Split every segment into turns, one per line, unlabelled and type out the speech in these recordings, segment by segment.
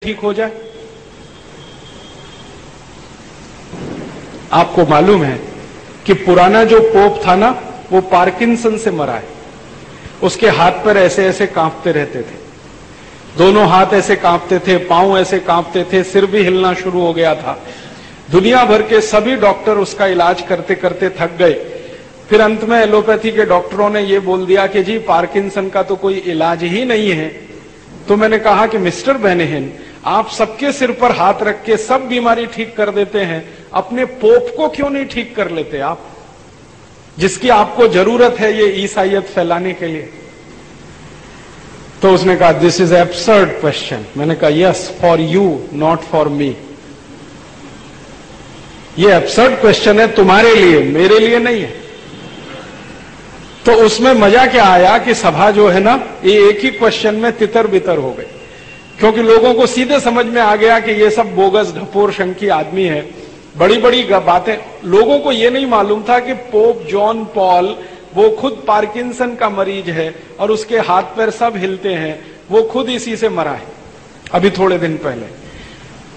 ठीक हो जाए। आपको मालूम है कि पुराना जो पोप था ना, वो पार्किंसन से मरा है। उसके हाथ पैर ऐसे ऐसे कांपते रहते थे, दोनों हाथ ऐसे कांपते थे, पांव ऐसे कांपते थे, सिर भी हिलना शुरू हो गया था। दुनिया भर के सभी डॉक्टर उसका इलाज करते करते थक गए। फिर अंत में एलोपैथी के डॉक्टरों ने यह बोल दिया कि जी पार्किंसन का तो कोई इलाज ही नहीं है। तो मैंने कहा कि मिस्टर बेनेहिन, आप सबके सिर पर हाथ रख के सब बीमारी ठीक कर देते हैं, अपने पोप को क्यों नहीं ठीक कर लेते आप, जिसकी आपको जरूरत है ये ईसाईयत फैलाने के लिए। तो उसने कहा दिस इज एब्सर्ड क्वेश्चन। मैंने कहा yes, for you not for me. ये एब्सर्ड क्वेश्चन है तुम्हारे लिए, मेरे लिए नहीं है। तो उसमें मजा क्या आया कि सभा जो है ना, ये एक ही क्वेश्चन में तितर बितर हो गई, क्योंकि लोगों को सीधे समझ में आ गया कि ये सब बोगस ढपोर शंकी आदमी है। बड़ी बड़ी बातें, लोगों को ये नहीं मालूम था कि पोप जॉन पॉल वो खुद पार्किंसन का मरीज है और उसके हाथ पैर सब हिलते हैं, वो खुद इसी से मरा है अभी थोड़े दिन पहले।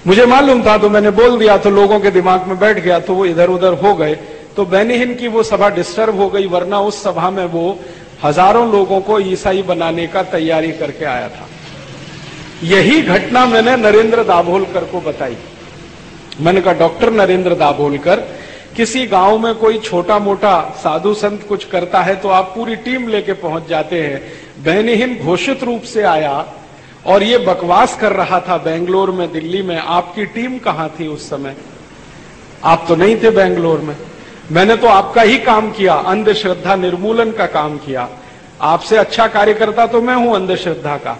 मुझे मालूम था तो मैंने बोल दिया, तो लोगों के दिमाग में बैठ गया, तो वो इधर उधर हो गए। तो बेनेहिन की वो सभा डिस्टर्ब हो गई, वरना उस सभा में वो हजारों लोगों को ईसाई बनाने का तैयारी करके आया था। यही घटना मैंने नरेंद्र दाभोलकर को बताई। मैंने कहा डॉक्टर नरेंद्र दाभोलकर, किसी गांव में कोई छोटा मोटा साधु संत कुछ करता है तो आप पूरी टीम लेके पहुंच जाते हैं। बेनेहिन घोषित रूप से आया और ये बकवास कर रहा था बेंगलोर में, दिल्ली में। आपकी टीम कहां थी उस समय? आप तो नहीं थे बेंगलोर में। मैंने तो आपका ही काम किया, अंधश्रद्धा निर्मूलन का काम किया। आपसे अच्छा कार्यकर्ता तो मैं हूं अंधश्रद्धा का।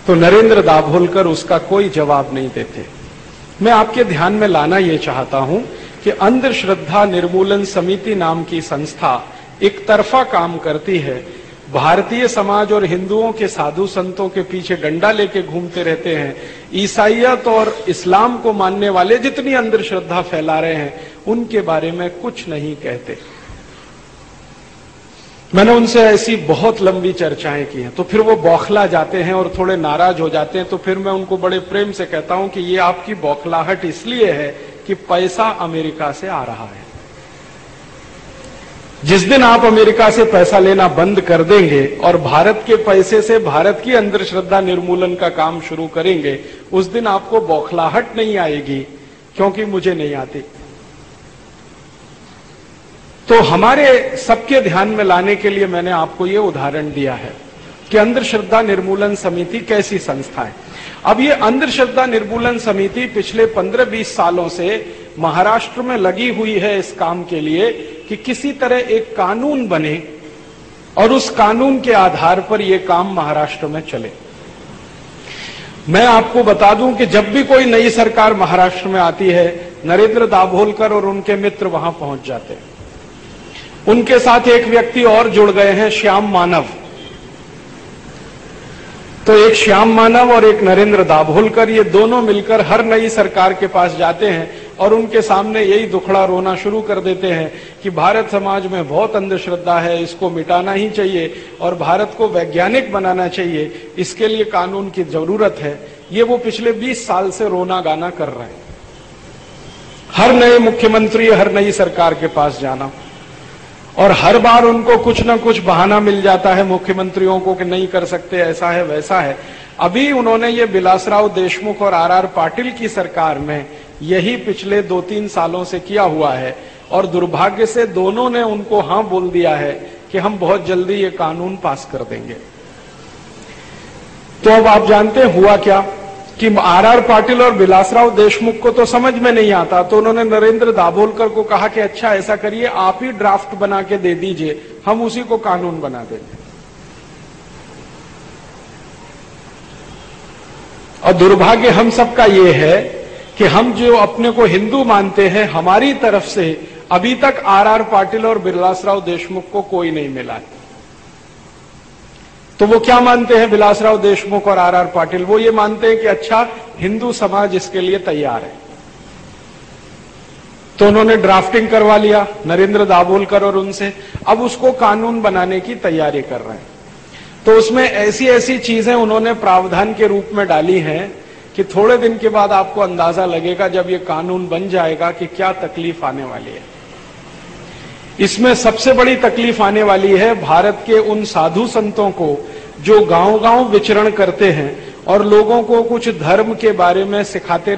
तो नरेंद्र दाभोलकर उसका कोई जवाब नहीं देते। मैं आपके ध्यान में लाना यह चाहता हूं कि अंधश्रद्धा निर्मूलन समिति नाम की संस्था एक तरफा काम करती है। भारतीय समाज और हिंदुओं के साधु संतों के पीछे डंडा लेके घूमते रहते हैं। ईसाईयत और इस्लाम को मानने वाले जितनी अंधश्रद्धा फैला रहे हैं उनके बारे में कुछ नहीं कहते। मैंने उनसे ऐसी बहुत लंबी चर्चाएं की हैं, तो फिर वो बौखला जाते हैं और थोड़े नाराज हो जाते हैं। तो फिर मैं उनको बड़े प्रेम से कहता हूं कि ये आपकी बौखलाहट इसलिए है कि पैसा अमेरिका से आ रहा है। जिस दिन आप अमेरिका से पैसा लेना बंद कर देंगे और भारत के पैसे से भारत की अंधश्रद्धा निर्मूलन का काम शुरू करेंगे, उस दिन आपको बौखलाहट नहीं आएगी, क्योंकि मुझे नहीं आती। तो हमारे सबके ध्यान में लाने के लिए मैंने आपको ये उदाहरण दिया है कि अंधश्रद्धा निर्मूलन समिति कैसी संस्था है। अब ये अंधश्रद्धा निर्मूलन समिति पिछले 15-20 सालों से महाराष्ट्र में लगी हुई है इस काम के लिए कि किसी तरह एक कानून बने और उस कानून के आधार पर यह काम महाराष्ट्र में चले। मैं आपको बता दूं कि जब भी कोई नई सरकार महाराष्ट्र में आती है, नरेंद्र दाभोलकर और उनके मित्र वहां पहुंच जाते हैं। उनके साथ एक व्यक्ति और जुड़ गए हैं, श्याम मानव। तो एक श्याम मानव और एक नरेंद्र दाभोलकर, ये दोनों मिलकर हर नई सरकार के पास जाते हैं और उनके सामने यही दुखड़ा रोना शुरू कर देते हैं कि भारत समाज में बहुत अंधश्रद्धा है, इसको मिटाना ही चाहिए और भारत को वैज्ञानिक बनाना चाहिए, इसके लिए कानून की जरूरत है। ये वो पिछले 20 साल से रोना गाना कर रहे हैं। हर नए मुख्यमंत्री, हर नई सरकार के पास जाना, और हर बार उनको कुछ ना कुछ बहाना मिल जाता है मुख्यमंत्रियों को कि नहीं कर सकते, ऐसा है वैसा है। अभी उन्होंने ये विलासराव देशमुख और आर पाटिल की सरकार में यही पिछले 2-3 सालों से किया हुआ है, और दुर्भाग्य से दोनों ने उनको हां बोल दिया है कि हम बहुत जल्दी ये कानून पास कर देंगे। तो अब आप जानते हैं हुआ क्या कि आर पाटिल और विलासराव देशमुख को तो समझ में नहीं आता, तो उन्होंने नरेंद्र दाभोलकर को कहा कि अच्छा ऐसा करिए, आप ही ड्राफ्ट बना के दे दीजिए, हम उसी को कानून बना देंगे। और दुर्भाग्य हम सबका ये है कि हम जो अपने को हिंदू मानते हैं, हमारी तरफ से अभी तक आर पाटिल और विलासराव देशमुख को कोई नहीं मिला है। तो वो क्या मानते हैं विलासराव देशमुख और आर पाटिल? वो ये मानते हैं कि अच्छा हिंदू समाज इसके लिए तैयार है। तो उन्होंने ड्राफ्टिंग करवा लिया नरेंद्र दाभोलकर और उनसे, अब उसको कानून बनाने की तैयारी कर रहे हैं। तो उसमें ऐसी ऐसी चीजें उन्होंने प्रावधान के रूप में डाली हैं कि थोड़े दिन के बाद आपको अंदाजा लगेगा जब ये कानून बन जाएगा कि क्या तकलीफ आने वाली है। इसमें सबसे बड़ी तकलीफ आने वाली है भारत के उन साधु संतों को जो गांव-गांव विचरण करते हैं और लोगों को कुछ धर्म के बारे में सिखाते